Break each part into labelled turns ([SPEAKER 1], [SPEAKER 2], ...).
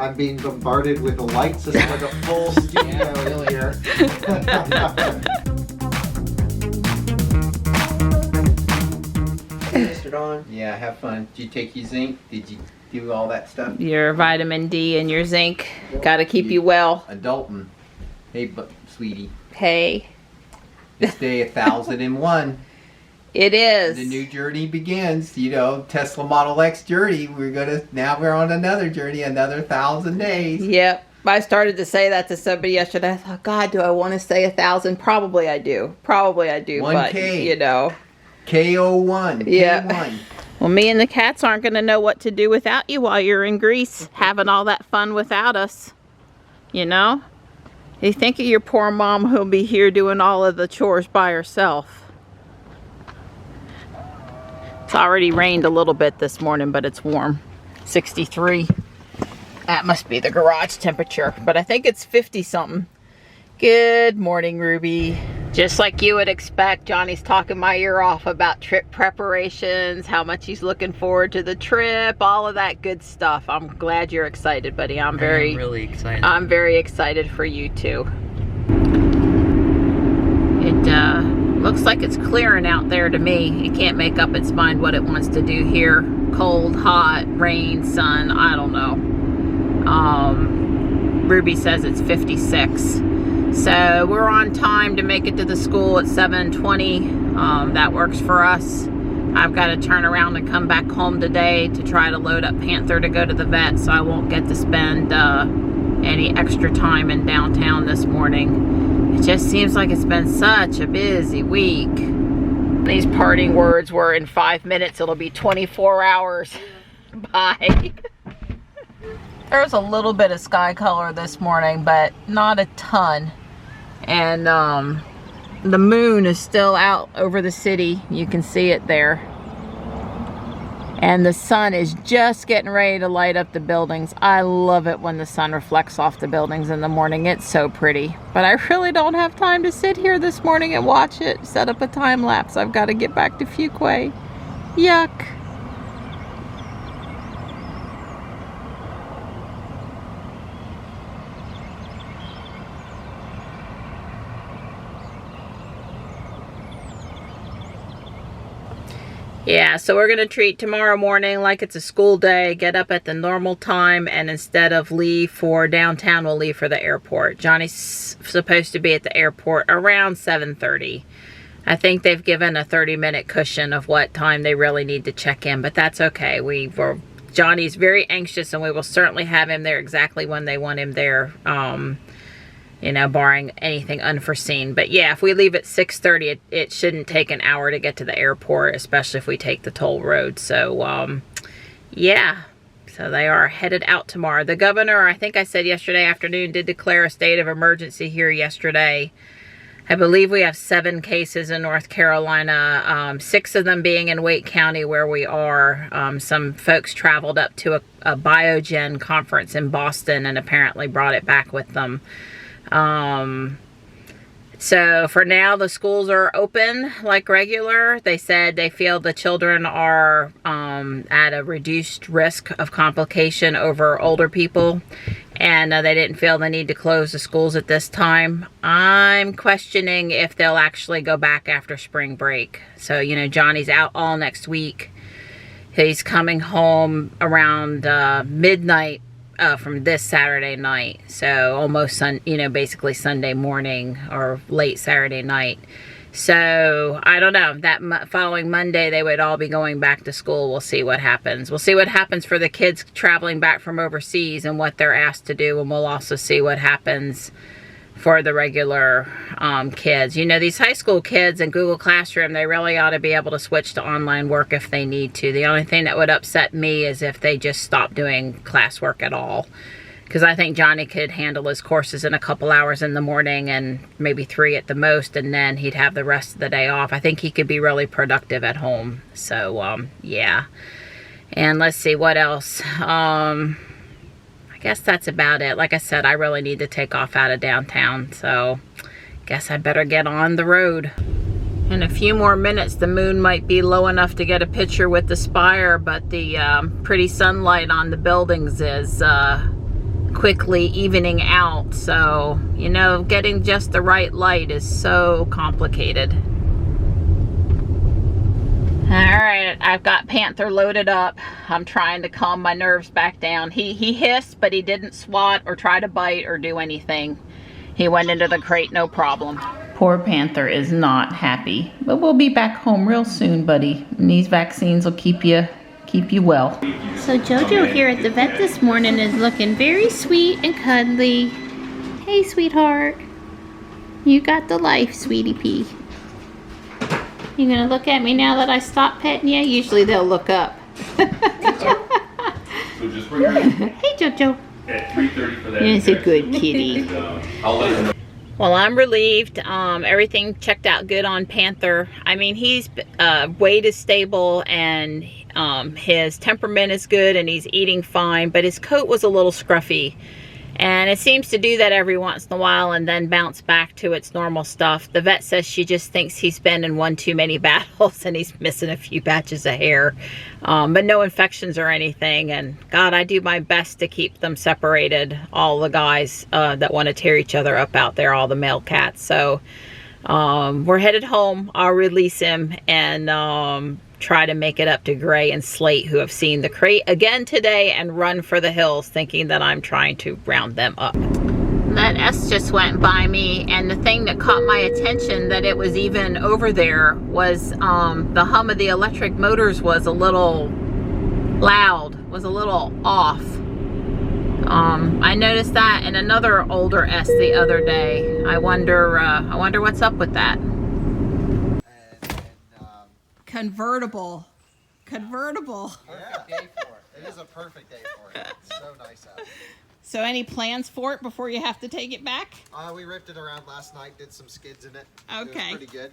[SPEAKER 1] I'm being bombarded with the lights. This is like a full studio here. Mr. Don? Yeah, have fun. Did you take your zinc? Did you do all that stuff?
[SPEAKER 2] Your vitamin D and your zinc. Gotta keep you well.
[SPEAKER 1] Adultin'. Hey, sweetie.
[SPEAKER 2] Hey.
[SPEAKER 1] It's day 1001.
[SPEAKER 2] It is.
[SPEAKER 1] The new journey begins. You know, Tesla Model X journey. Now we're on another journey, another 1,000 days.
[SPEAKER 2] Yep. I started to say that to somebody yesterday. I thought, God, do I want to say 1,000? Probably I do. Probably I do.
[SPEAKER 1] 1K.
[SPEAKER 2] But, you know.
[SPEAKER 1] KO1.
[SPEAKER 2] Yeah.
[SPEAKER 1] K1.
[SPEAKER 2] Well, me and the cats aren't going to know what to do without you while you're in Greece, having all that fun without us. You know? You think of your poor mom who'll be here doing all of the chores by herself. It's already rained a little bit this morning, but it's warm. 63. That must be the garage temperature, but I think it's 50 something. Good morning, Ruby. Just like you would expect, Johnny's talking my ear off about trip preparations, how much he's looking forward to the trip, all of that good stuff. I'm glad you're excited, buddy. I'm
[SPEAKER 3] really excited.
[SPEAKER 2] I'm very excited for you too. It looks like it's clearing out there to me. It can't make up its mind what it wants to do here. Cold, hot, rain, sun, I don't know. Ruby says it's 56. So we're on time to make it to the school at 7:20. That works for us. I've got to turn around and come back home today to try to load up Panther to go to the vet, so I won't get to spend any extra time in downtown this morning. It just seems like it's been such a busy week. These parting words were, in 5 minutes it'll be 24 hours. Bye. There was a little bit of sky color this morning, but not a ton. And the moon is still out over the city. You can see it there. And the sun is just getting ready to light up the buildings. I love it when the sun reflects off the buildings in the morning. It's so pretty. But I really don't have time to sit here this morning and watch it. Set up a time lapse. I've got to get back to Fuquay. Yuck. Yeah, so we're going to treat tomorrow morning like it's a school day, get up at the normal time, and instead of leave for downtown, we'll leave for the airport. Johnny's supposed to be at the airport around 7:30. I think they've given a 30-minute cushion of what time they really need to check in, but that's okay. Johnny's very anxious, and we will certainly have him there exactly when they want him there. You know, barring anything unforeseen. But yeah, if we leave at 6:30, it shouldn't take an hour to get to the airport, especially if we take the toll road. So, yeah. So they are headed out tomorrow. The governor, I think I said yesterday afternoon, did declare a state of emergency here yesterday. I believe we have 7 cases in North Carolina, 6 of them being in Wake County where we are. Some folks traveled up to a Biogen conference in Boston and apparently brought it back with them. So for now, the schools are open like regular. They said they feel the children are at a reduced risk of complication over older people, and they didn't feel the need to close the schools at this time. I'm questioning if they'll actually go back after spring break. So, you know, Johnny's out all next week. He's coming home around midnight from this Saturday night, so almost basically Sunday morning or late Saturday night. So I don't know, that following Monday they would all be going back to school. We'll see what happens. We'll see what happens for the kids traveling back from overseas and what they're asked to do, and we'll also see what happens for the regular kids. You know, these high school kids in Google Classroom, they really ought to be able to switch to online work if they need to. The only thing that would upset me is if they just stop doing classwork at all. Because I think Johnny could handle his courses in a couple hours in the morning and maybe 3 at the most, and then he'd have the rest of the day off. I think he could be really productive at home. So, yeah. And let's see, what else? I guess that's about it. Like I said, I really need to take off out of downtown, so guess I better get on the road. In a few more minutes, the moon might be low enough to get a picture with the spire, but the pretty sunlight on the buildings is quickly evening out. So, you know, getting just the right light is so complicated. Alright, I've got Panther loaded up. I'm trying to calm my nerves back down. He hissed, but he didn't swat or try to bite or do anything. He went into the crate, no problem. Poor Panther is not happy, but we'll be back home real soon, buddy. And these vaccines will keep you well.
[SPEAKER 3] So Jojo here at the vet this morning is looking very sweet and cuddly. Hey, sweetheart. You got the life, sweetie pea. You gonna look at me now that I stopped petting you? Usually they'll look up.
[SPEAKER 4] So just bring her in
[SPEAKER 3] Hey, Jojo.
[SPEAKER 4] at 3:30 for that.
[SPEAKER 3] He's a good kitty.
[SPEAKER 4] I'll let her know.
[SPEAKER 2] Well, I'm relieved. Everything checked out good on Panther. I mean, he's weight is stable and his temperament is good and he's eating fine, but his coat was a little scruffy. And it seems to do that every once in a while and then bounce back to its normal stuff. The vet says she just thinks he's been in one too many battles and he's missing a few batches of hair. But no infections or anything. And God, I do my best to keep them separated. All the guys that want to tear each other up out there, all the male cats. So we're headed home. I'll release him and try to make it up to Gray and Slate, who have seen the crate again today and run for the hills thinking that I'm trying to round them up. That S just went by me, and the thing that caught my attention that it was even over there was the hum of the electric motors was a little loud, was a little off. I noticed that in another older S the other day. I wonder what's up with that. Convertible.
[SPEAKER 1] Perfect day for it. It is a perfect day for it. It's so nice out.
[SPEAKER 2] So any plans for it before you have to take it back?
[SPEAKER 1] We ripped it around last night, did some skids in it.
[SPEAKER 2] Okay.
[SPEAKER 1] It was pretty good.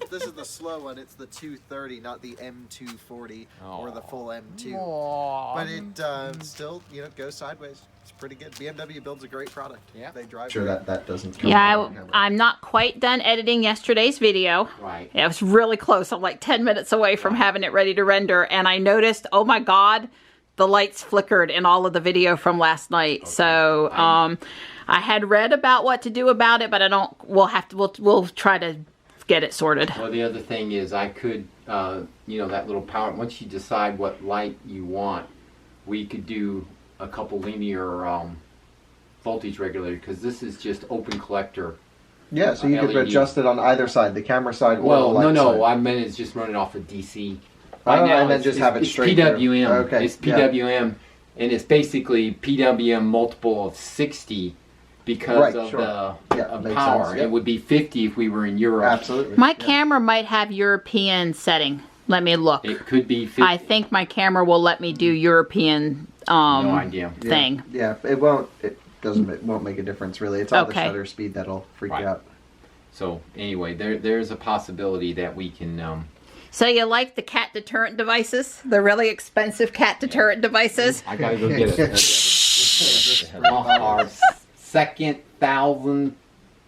[SPEAKER 1] This is the slow one. It's the 230, not the M240 or the full M2.
[SPEAKER 2] Aww.
[SPEAKER 1] But it still, you know, goes sideways. It's pretty good. BMW builds a great product. Yeah. They drive. Sure, that doesn't come
[SPEAKER 2] Yeah, I'm not quite done editing yesterday's video.
[SPEAKER 1] Right.
[SPEAKER 2] Yeah, it was really close. I'm like 10 minutes away from having it ready to render, and I noticed, oh my God, the lights flickered in all of the video from last night. Okay. So I had read about what to do about it, but I don't. We'll try to get it sorted.
[SPEAKER 5] Well, the other thing is I could, you know, that little power. Once you decide what light you want, we could do a couple linear voltage regulators, because this is just open collector.
[SPEAKER 1] Yeah, so you could
[SPEAKER 5] LED.
[SPEAKER 1] adjust it on either side, the camera side or the
[SPEAKER 5] Well,
[SPEAKER 1] light
[SPEAKER 5] no,
[SPEAKER 1] side.
[SPEAKER 5] I meant it's just running off of DC. Right now,
[SPEAKER 1] and then just have it straight
[SPEAKER 5] It's PWM.
[SPEAKER 1] Okay.
[SPEAKER 5] It's PWM, and it's basically PWM multiple of 60 because of the power.
[SPEAKER 1] Sense, yeah.
[SPEAKER 5] It would be 50 if we were in Europe.
[SPEAKER 1] Absolutely.
[SPEAKER 2] My camera might have European setting. Let me look.
[SPEAKER 5] It could be 50.
[SPEAKER 2] I think my camera will let me do European
[SPEAKER 5] no idea.
[SPEAKER 2] thing.
[SPEAKER 1] Yeah, it won't. It won't make a difference really. It's all the shutter speed that'll freak you out.
[SPEAKER 5] So anyway, there's a possibility that we can.
[SPEAKER 2] So you like the cat deterrent devices? The really expensive cat deterrent devices?
[SPEAKER 5] I gotta go get it. Our second 1,000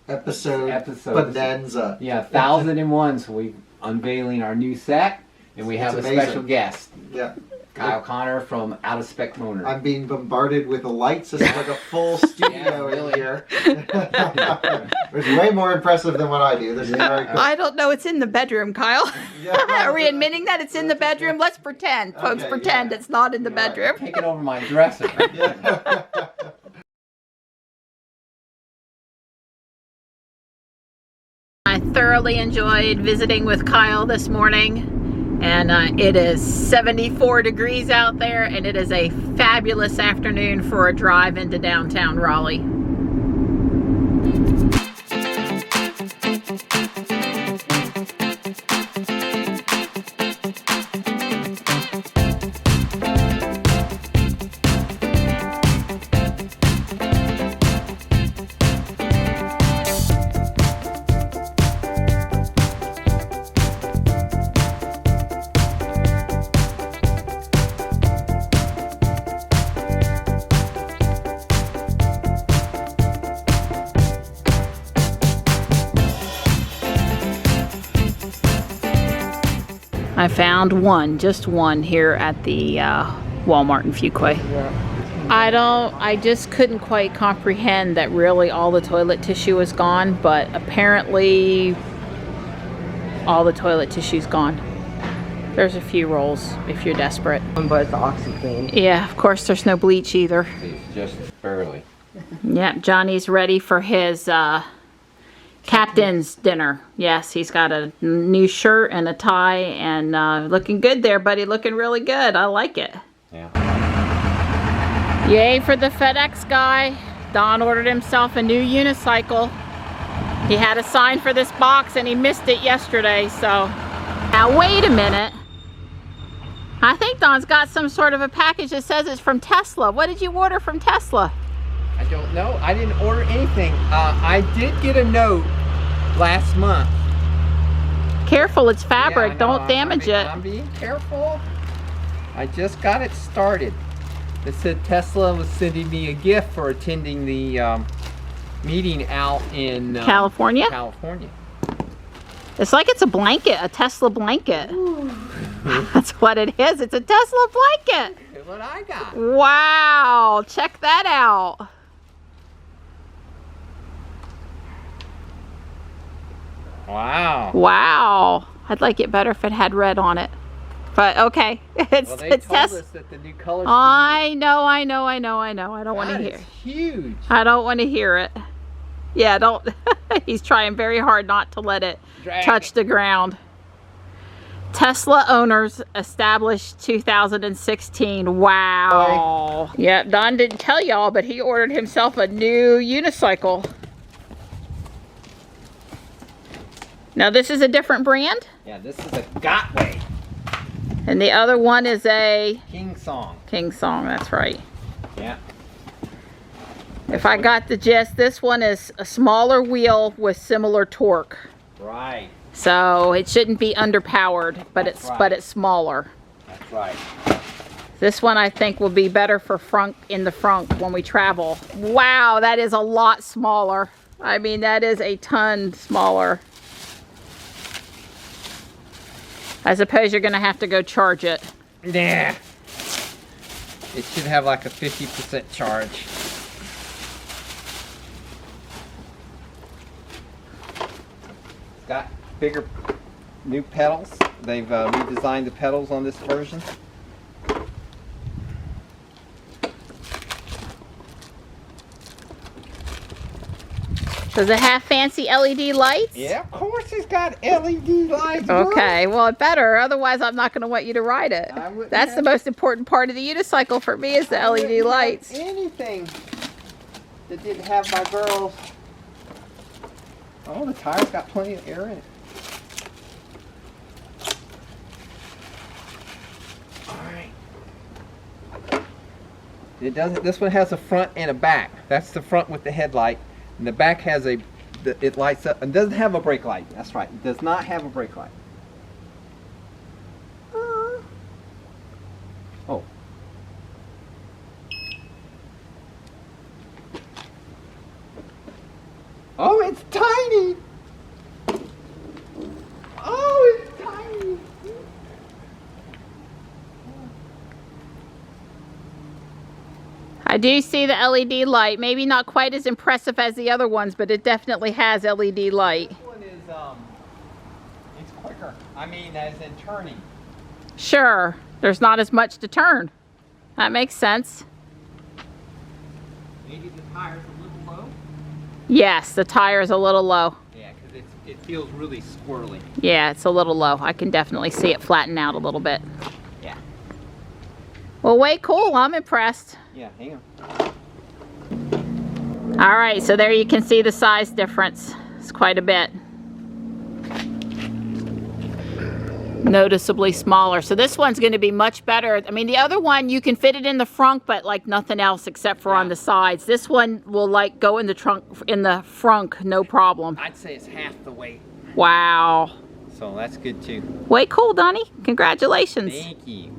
[SPEAKER 1] episode bonanza.
[SPEAKER 5] Yeah, 1,001. So we're unveiling our new set, and we have a special guest.
[SPEAKER 1] Yeah.
[SPEAKER 5] Kyle Connor from Out of Spec Motor.
[SPEAKER 1] I'm being bombarded with the lights. This is like a full studio in here. It's way more impressive than what I do. This is very cool.
[SPEAKER 2] I don't know. It's in the bedroom, Kyle.
[SPEAKER 1] Yeah,
[SPEAKER 2] Are we admitting that it's in the bedroom? Let's pretend. Folks, pretend it's not in the bedroom.
[SPEAKER 5] Take it over my dresser.
[SPEAKER 2] I thoroughly enjoyed visiting with Kyle this morning. And it is 74 degrees out there, and it is a fabulous afternoon for a drive into downtown Raleigh. I found one, just one, here at the Walmart in Fuquay. I just couldn't quite comprehend that really all the toilet tissue was gone, but apparently all the toilet tissue's gone. There's a few rolls if you're desperate.
[SPEAKER 6] But it's OxyClean.
[SPEAKER 2] Yeah, of course there's no bleach either.
[SPEAKER 5] It's just barely.
[SPEAKER 2] Yep, Johnny's ready for his captain's dinner. Yes, he's got a new shirt and a tie and looking good there, buddy. Looking really good. I like it.
[SPEAKER 5] Yeah.
[SPEAKER 2] Yay for the FedEx guy. Don ordered himself a new unicycle. He had a sign for this box and he missed it yesterday, so. Now wait a minute. I think Don's got some sort of a package that says it's from Tesla. What did you order from Tesla?
[SPEAKER 7] I don't know. I didn't order anything. I did get a note last month.
[SPEAKER 2] Careful, it's fabric.
[SPEAKER 7] Yeah,
[SPEAKER 2] Don't damage it.
[SPEAKER 7] I'm being careful. I just got it started. It said Tesla was sending me a gift for attending the meeting out in
[SPEAKER 2] California?
[SPEAKER 7] California.
[SPEAKER 2] It's like it's a blanket, a Tesla blanket. That's what it is. It's a Tesla blanket.
[SPEAKER 7] Look what I got.
[SPEAKER 2] Wow, check that out.
[SPEAKER 7] Wow.
[SPEAKER 2] Wow. I'd like it better if it had red on it. But okay. It's
[SPEAKER 7] Well, they
[SPEAKER 2] it's
[SPEAKER 7] told
[SPEAKER 2] Tesla.
[SPEAKER 7] us that the new color scheme
[SPEAKER 2] I know. I don't want to
[SPEAKER 7] God,
[SPEAKER 2] hear.
[SPEAKER 7] it's huge.
[SPEAKER 2] I don't want to hear it. Yeah, don't. He's trying very hard not to let it
[SPEAKER 7] Drag
[SPEAKER 2] touch
[SPEAKER 7] it.
[SPEAKER 2] the ground. Tesla owners established 2016. Wow. Yeah, Don didn't tell y'all, but he ordered himself a new unicycle. Now this is a different brand,
[SPEAKER 7] Yeah, this is a Gotway
[SPEAKER 2] and the other one is a
[SPEAKER 7] King Song.
[SPEAKER 2] King Song. That's right.
[SPEAKER 7] Yeah.
[SPEAKER 2] If I got the gist, this one is a smaller wheel with similar torque.
[SPEAKER 7] Right.
[SPEAKER 2] So it shouldn't be underpowered, but
[SPEAKER 7] That's
[SPEAKER 2] it's
[SPEAKER 7] right.
[SPEAKER 2] smaller.
[SPEAKER 7] That's right.
[SPEAKER 2] This one I think will be better for in the front when we travel. Wow, that is a lot smaller. I mean, that is a ton smaller. I suppose you're gonna have to go charge it.
[SPEAKER 7] Yeah. It should have like a 50% charge. It's got bigger new pedals. They've redesigned the pedals on this version.
[SPEAKER 2] Does it have fancy LED lights?
[SPEAKER 7] Yeah, of course it's got LED lights.
[SPEAKER 2] Okay, well it better, otherwise I'm not going to want you to ride it.
[SPEAKER 7] I wouldn't
[SPEAKER 2] That's the
[SPEAKER 7] have-
[SPEAKER 2] most important part of the unicycle for me is the
[SPEAKER 7] I wouldn't
[SPEAKER 2] LED
[SPEAKER 7] have
[SPEAKER 2] lights.
[SPEAKER 7] Anything that didn't have my girls. Oh, the tire's got plenty of air in it. Alright. It doesn't. This one has a front and a back. That's the front with the headlight, and the back has it lights up and doesn't have a brake light. That's right. It does not have a brake light. Oh. Oh, it's tiny. Oh, it's tiny.
[SPEAKER 2] I do see the LED light, maybe not quite as impressive as the other ones, but it definitely has LED light.
[SPEAKER 7] This one is it's quicker. I mean, as in turning.
[SPEAKER 2] Sure, there's not as much to turn. That makes sense.
[SPEAKER 7] Maybe the tire's a little low.
[SPEAKER 2] Yes, the tire is a little low.
[SPEAKER 7] Yeah, because it feels really squirrely.
[SPEAKER 2] Yeah, it's a little low. I can definitely see it flatten out a little bit.
[SPEAKER 7] Yeah.
[SPEAKER 2] Well, way cool. I'm impressed.
[SPEAKER 7] Yeah, hang on.
[SPEAKER 2] All right, so there you can see the size difference. It's quite a bit. Noticeably smaller. So this one's going to be much better. I mean, the other one, you can fit it in the front, but like nothing else except for on the sides. This one will like go in the trunk, in the frunk, no problem.
[SPEAKER 7] I'd say it's half the weight.
[SPEAKER 2] Wow.
[SPEAKER 7] So that's good too.
[SPEAKER 2] Way cool, Donnie. Congratulations.
[SPEAKER 7] Thank you.